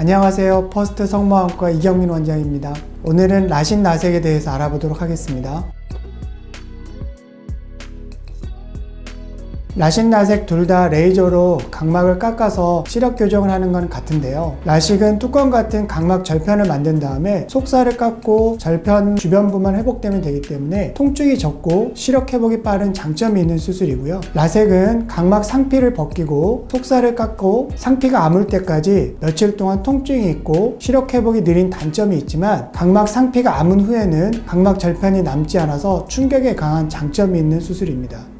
안녕하세요. 퍼스트 성모학과 이경민 원장입니다. 오늘은 라식 라섹에 대해서 알아보도록 하겠습니다. 라식, 라섹 둘 다 레이저로 각막을 깎아서 시력 교정을 하는 건 같은데요. 라식은 뚜껑 같은 각막 절편을 만든 다음에 속살을 깎고 절편 주변부만 회복되면 되기 때문에 통증이 적고 시력 회복이 빠른 장점이 있는 수술이고요. 라섹은 각막 상피를 벗기고 속살을 깎고 상피가 아물 때까지 며칠 동안 통증이 있고 시력 회복이 느린 단점이 있지만 각막 상피가 아문 후에는 각막 절편이 남지 않아서 충격에 강한 장점이 있는 수술입니다.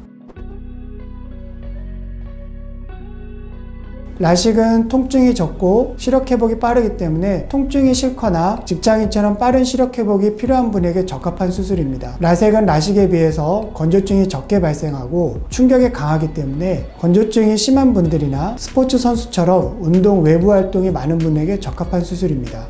라식은 통증이 적고 시력 회복이 빠르기 때문에 통증이 싫거나 직장인처럼 빠른 시력 회복이 필요한 분에게 적합한 수술입니다. 라섹은 라식에 비해서 건조증이 적게 발생하고 충격에 강하기 때문에 건조증이 심한 분들이나 스포츠 선수처럼 운동 외부 활동이 많은 분에게 적합한 수술입니다.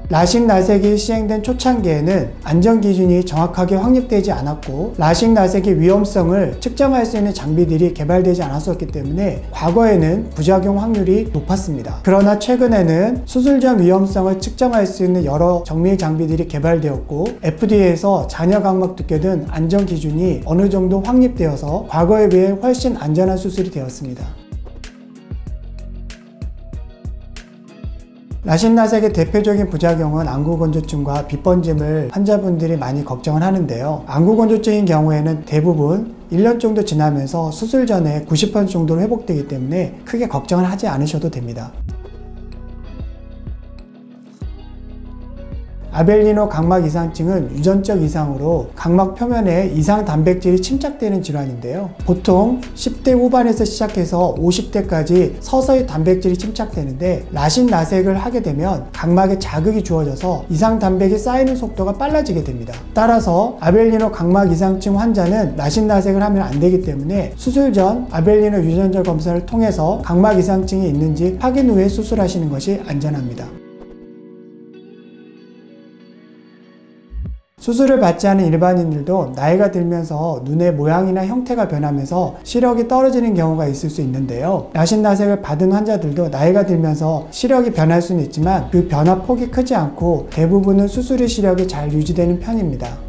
라식, 라섹이 시행된 초창기에는 안전기준이 정확하게 확립되지 않았고 라식, 라섹의 위험성을 측정할 수 있는 장비들이 개발되지 않았었기 때문에 과거에는 부작용 확률이 높았습니다. 그러나 최근에는 수술 전 위험성을 측정할 수 있는 여러 정밀 장비들이 개발되었고 FDA에서 잔여 각막 두께 등 안전기준이 어느 정도 확립되어서 과거에 비해 훨씬 안전한 수술이 되었습니다. 라식, 라섹의 대표적인 부작용은 안구건조증과 빗번짐을 환자분들이 많이 걱정을 하는데요. 안구건조증인 경우에는 대부분 1년 정도 지나면서 수술 전에 90% 정도로 회복되기 때문에 크게 걱정을 하지 않으셔도 됩니다. 아벨리노 각막 이상증은 유전적 이상으로 각막 표면에 이상 단백질이 침착되는 질환인데요. 보통 10대 후반에서 시작해서 50대까지 서서히 단백질이 침착되는데 라식, 라섹을 하게 되면 각막에 자극이 주어져서 이상 단백이 쌓이는 속도가 빨라지게 됩니다. 따라서 아벨리노 각막 이상증 환자는 라식, 라섹을 하면 안 되기 때문에 수술 전 아벨리노 유전자 검사를 통해서 각막 이상증이 있는지 확인 후에 수술하시는 것이 안전합니다. 수술을 받지 않은 일반인들도 나이가 들면서 눈의 모양이나 형태가 변하면서 시력이 떨어지는 경우가 있을 수 있는데요. 라식, 라섹을 받은 환자들도 나이가 들면서 시력이 변할 수는 있지만 그 변화 폭이 크지 않고 대부분은 수술 후 시력이 잘 유지되는 편입니다.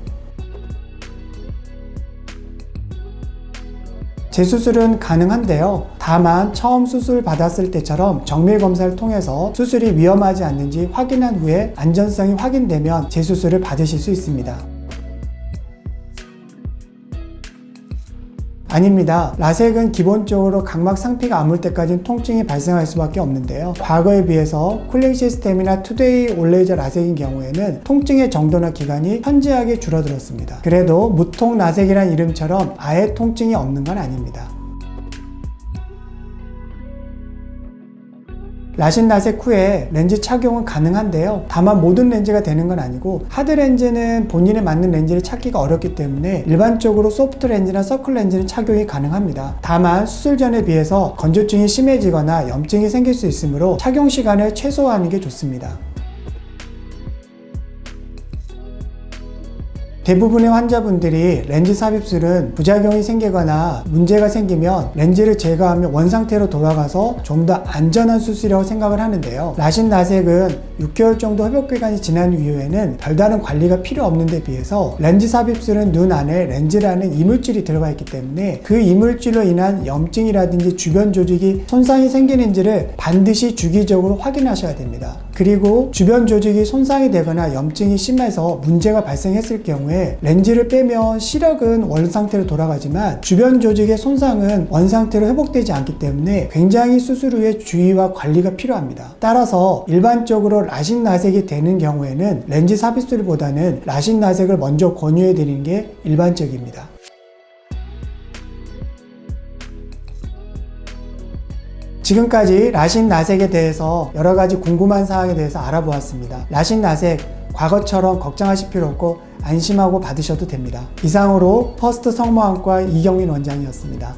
재수술은 가능한데요. 다만 처음 수술 받았을 때처럼 정밀 검사를 통해서 수술이 위험하지 않는지 확인한 후에 안전성이 확인되면 재수술을 받으실 수 있습니다. 아닙니다. 라섹은 기본적으로 각막 상피가 아물 때까지는 통증이 발생할 수밖에 없는데요. 과거에 비해서 쿨링 시스템이나 투데이 올레이저 라섹인 경우에는 통증의 정도나 기간이 현저하게 줄어들었습니다. 그래도 무통 라섹이란 이름처럼 아예 통증이 없는 건 아닙니다. 라식, 라섹 후에 렌즈 착용은 가능한데요. 다만 모든 렌즈가 되는 건 아니고 하드 렌즈는 본인에 맞는 렌즈를 찾기가 어렵기 때문에 일반적으로 소프트 렌즈나 서클 렌즈는 착용이 가능합니다. 다만 수술 전에 비해서 건조증이 심해지거나 염증이 생길 수 있으므로 착용 시간을 최소화하는 게 좋습니다. 대부분의 환자분들이 렌즈 삽입술은 부작용이 생기거나 문제가 생기면 렌즈를 제거하면 원상태로 돌아가서 좀 더 안전한 수술이라고 생각을 하는데요. 라식, 라섹은 6개월 정도 회복기간이 지난 이후에는 별다른 관리가 필요 없는 데 비해서 렌즈 삽입술은 눈 안에 렌즈라는 이물질이 들어가 있기 때문에 그 이물질로 인한 염증이라든지 주변 조직이 손상이 생기는지를 반드시 주기적으로 확인하셔야 됩니다. 그리고 주변 조직이 손상이 되거나 염증이 심해서 문제가 발생했을 경우에 렌즈를 빼면 시력은 원상태로 돌아가지만 주변 조직의 손상은 원상태로 회복되지 않기 때문에 굉장히 수술 후에 주의와 관리가 필요합니다. 따라서 일반적으로 라식, 라섹이 되는 경우에는 렌즈 삽입술보다는 라식, 라섹을 먼저 권유해 드리는 게 일반적입니다. 지금까지 라식, 라섹에 대해서 여러가지 궁금한 사항에 대해서 알아보았습니다. 라식, 라섹 과거처럼 걱정하실 필요 없고 안심하고 받으셔도 됩니다. 이상으로 퍼스트 성모학과 이경민 원장이었습니다.